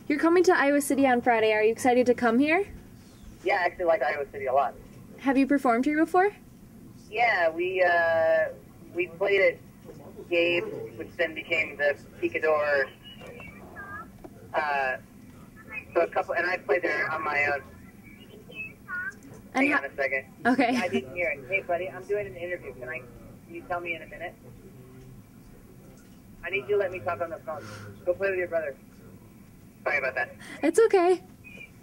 You're coming to Iowa City on Friday. Are you excited to come here? Yeah, I actually like Iowa City a lot. Have you performed here before? Yeah, we played at Gabe, which then became the Picador. So a couple, and I played there on my own. Hang on a second. Okay. Yeah, I didn't hear it. Hey, buddy, I'm doing an interview. Can you tell me in a minute? I need you to let me talk on the phone. Go play with your brother. Sorry about that. It's okay.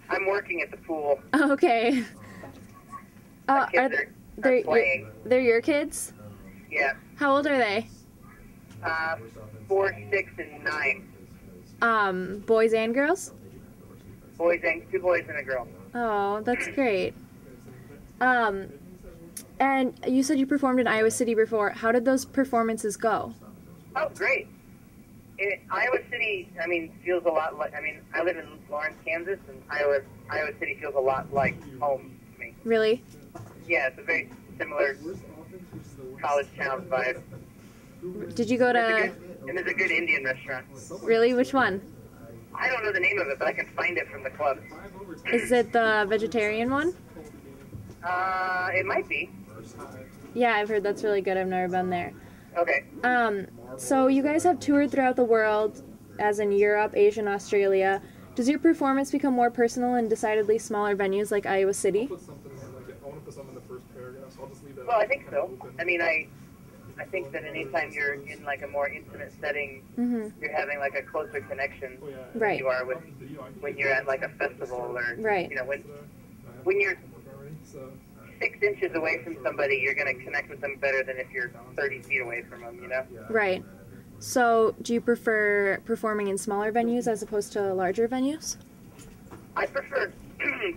I'm working at the pool. Okay. My kids are playing. They're your kids? Yeah. How old are they? 4, 6, and 9. Boys and girls? Two boys and a girl. Oh, that's great. And you said you performed in Iowa City before. How did those performances go? Oh, great. Iowa City, feels a lot like, I live in Lawrence, Kansas, and Iowa City feels a lot like home to me. Really? Yeah, it's a very similar college town vibe. Did you go to... And there's a good Indian restaurant. Really? Which one? I don't know the name of it, but I can find it from the club. Is it the vegetarian one? It might be. Yeah, I've heard that's really good. I've never been there. Okay. So you guys have toured throughout the world, as in Europe, Asia, and Australia. Does your performance become more personal in decidedly smaller venues like Iowa City? Well, I think so. I think that anytime you're in like a more intimate setting, you're having like a closer connection than you are with when you're at like a festival or when you're 6 inches away from somebody, you're going to connect with them better than if you're 30 feet away from them, you know? Right. So do you prefer performing in smaller venues as opposed to larger venues? I prefer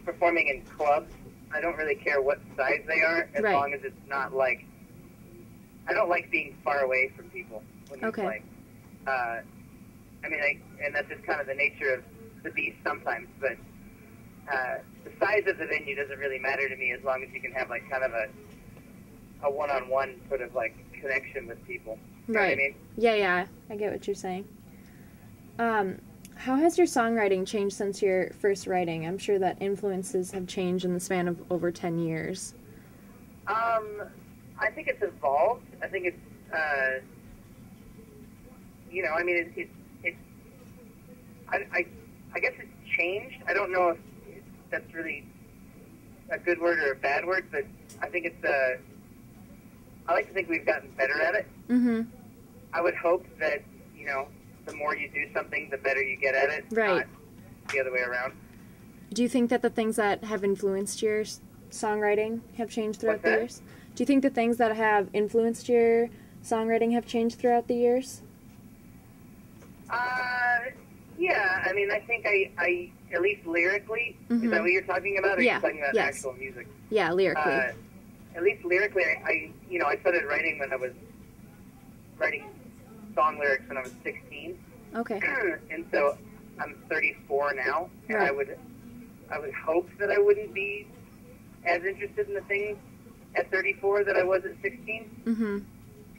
performing in clubs. I don't really care what size they are, as long as it's not like... I don't like being far away from people when you play. And that's just kind of the nature of the beast sometimes, but the size of the venue doesn't really matter to me as long as you can have like kind of a one-on-one sort of like connection with people. You know what I mean? Yeah, I get what you're saying. How has your songwriting changed since your first writing? I'm sure that influences have changed in the span of over 10 years. I think it's evolved. I think it's, I guess it's changed. I don't know if that's really a good word or a bad word, but I think it's, I like to think we've gotten better at it. Mm-hmm. I would hope that, the more you do something, the better you get at it. Not the other way around. Do you think that the things that have influenced your songwriting have changed throughout the years? Do you think the things that have influenced your songwriting have changed throughout the years? Yeah, I think I at least lyrically, is that what you're talking about? Or are you talking about actual music? Yeah, lyrically. At least lyrically, I started writing when I was writing song lyrics when I was 16. Okay. And so I'm 34 now, and I would hope that I wouldn't be as interested in the things at 34 that I was at 16. Mm-hmm.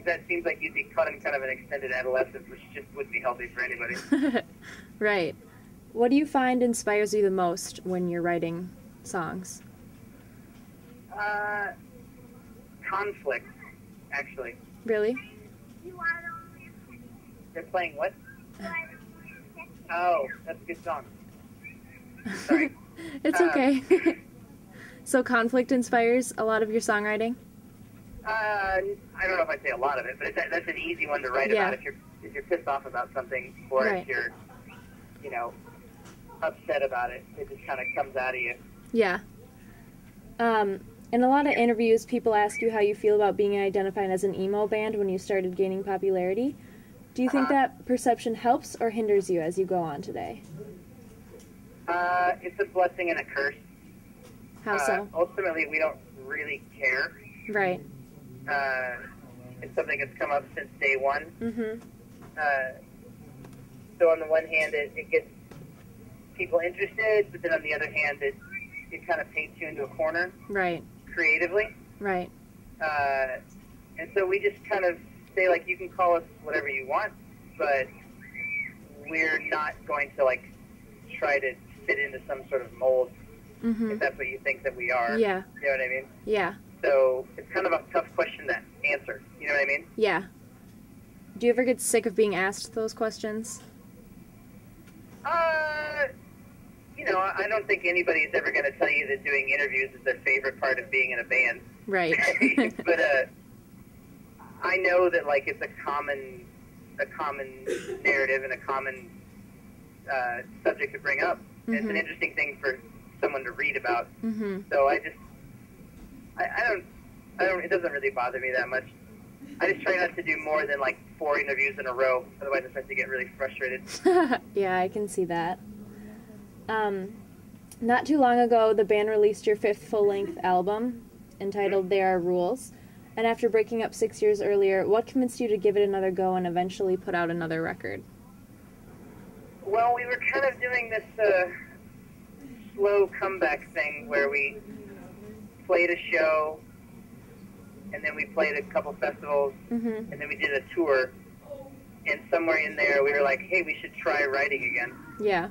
That seems like you'd be caught in kind of an extended adolescence, which just wouldn't be healthy for anybody. Right. What do you find inspires you the most when you're writing songs? Conflict, actually. Really? They're playing what? Oh, that's a good song. Sorry. It's okay. So conflict inspires a lot of your songwriting? I don't know if I'd say a lot of it, but that's an easy one to write about if you're pissed off about something, or if you're, upset about it. It just kind of comes out of you. Yeah. In a lot of interviews, people ask you how you feel about being identified as an emo band when you started gaining popularity. Do you think that perception helps or hinders you as you go on today? It's a blessing and a curse. How so? Ultimately, we don't really care. Right. It's something that's come up since day one. Mm-hmm. So on the one hand, it gets people interested, but then on the other hand, it kind of paints you into a corner. Right. Creatively. Right. And so we just kind of say, like, you can call us whatever you want, but we're not going to, like, try to fit into some sort of mold, if that's what you think that we are. Yeah. You know what I mean? Yeah. So it's kind of a tough question to answer. You know what I mean? Yeah. Do you ever get sick of being asked those questions? You know, I don't think anybody's ever going to tell you that doing interviews is their favorite part of being in a band. Right. But I know that, like, it's a common narrative and a common subject to bring up. And it's an interesting thing for someone to read about. So I don't, it doesn't really bother me that much. I just try not to do more than like 4 interviews in a row. Otherwise I start to get really frustrated. Yeah, I can see that. Not too long ago, the band released your 5th full-length album, entitled There Are Rules. And after breaking up 6 years earlier, what convinced you to give it another go and eventually put out another record? Well, we were kind of doing this slow comeback thing where we played a show, and then we played a couple festivals, and then we did a tour. And somewhere in there, we were like, hey, we should try writing again. Yeah.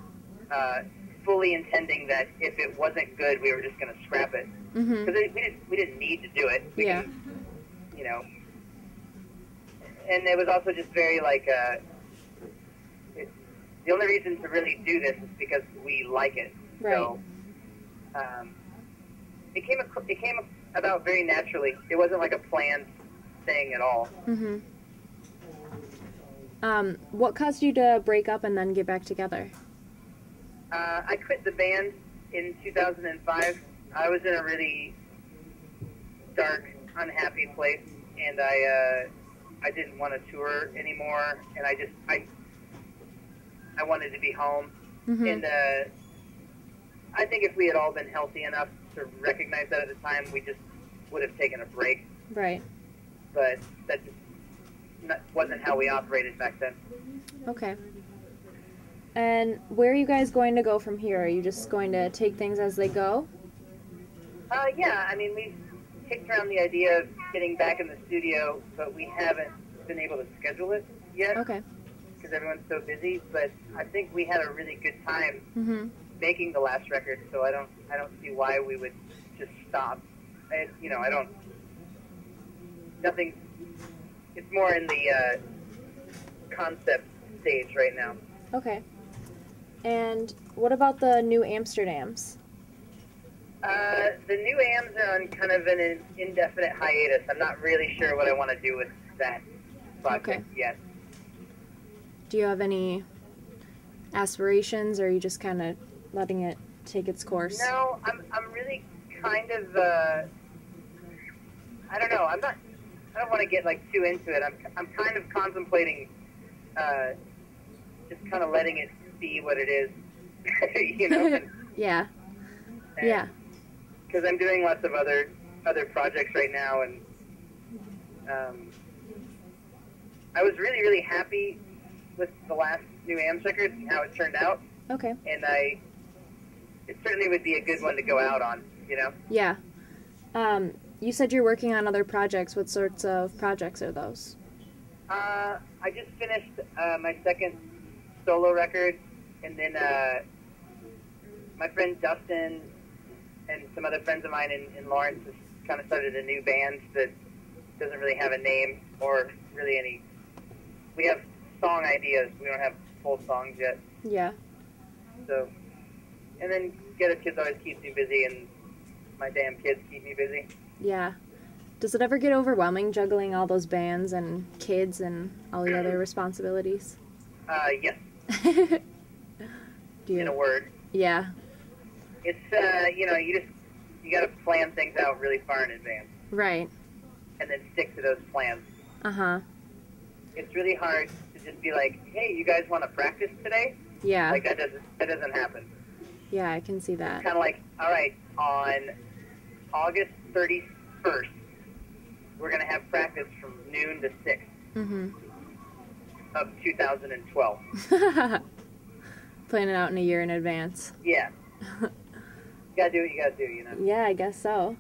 Fully intending that if it wasn't good, we were just going to scrap it. Because we didn't need to do it. We could, you know. And it was also just very like, the only reason to really do this is because we like it. Right. So it came about very naturally. It wasn't like a planned thing at all. What caused you to break up and then get back together? I quit the band in 2005. I was in a really dark, unhappy place, and I didn't want to tour anymore, and I wanted to be home. And I think if we had all been healthy enough to recognize that at the time, we just would have taken a break. Right. But that just wasn't how we operated back then. Okay. And where are you guys going to go from here? Are you just going to take things as they go? Yeah, I mean, we've kicked around the idea of getting back in the studio, but we haven't been able to schedule it yet. Okay. Because everyone's so busy. But I think we had a really good time making the last record, so I don't see why we would just stop. Nothing. It's more in the concept stage right now. Okay. And what about the new Amsterdams? The new Ams are on kind of an indefinite hiatus. I'm not really sure what I want to do with that project yet. Do you have any aspirations, or are you just kind of letting it take its course? No, I'm really kind of I don't know. I don't want to get like too into it. I'm kind of contemplating just kind of letting it be what it is, you know. Yeah. Yeah. Because I'm doing lots of other projects right now, and I was really happy with the last new Ams record and how it turned out. Okay. And it certainly would be a good one to go out on, you know. Yeah. You said you're working on other projects. What sorts of projects are those? I just finished my 2nd solo record, and then my friend Dustin and some other friends of mine in Lawrence has kind of started a new band that doesn't really have a name or really any. We have song ideas. We don't have full songs yet. Yeah. So, and then the other kids always keep me busy, and my damn kids keep me busy. Yeah. Does it ever get overwhelming juggling all those bands and kids and all the other responsibilities? Yes. In a word. Yeah. It's, you got to plan things out really far in advance. Right. And then stick to those plans. Uh-huh. It's really hard to just be like, hey, you guys want to practice today? Yeah. Like, that doesn't happen. Yeah, I can see that. It's kind of like, all right, on August 31st, we're going to have practice from noon to 6 of 2012. Plan it out in a year in advance. Yeah. You got to do what you got to do, you know? Yeah, I guess so.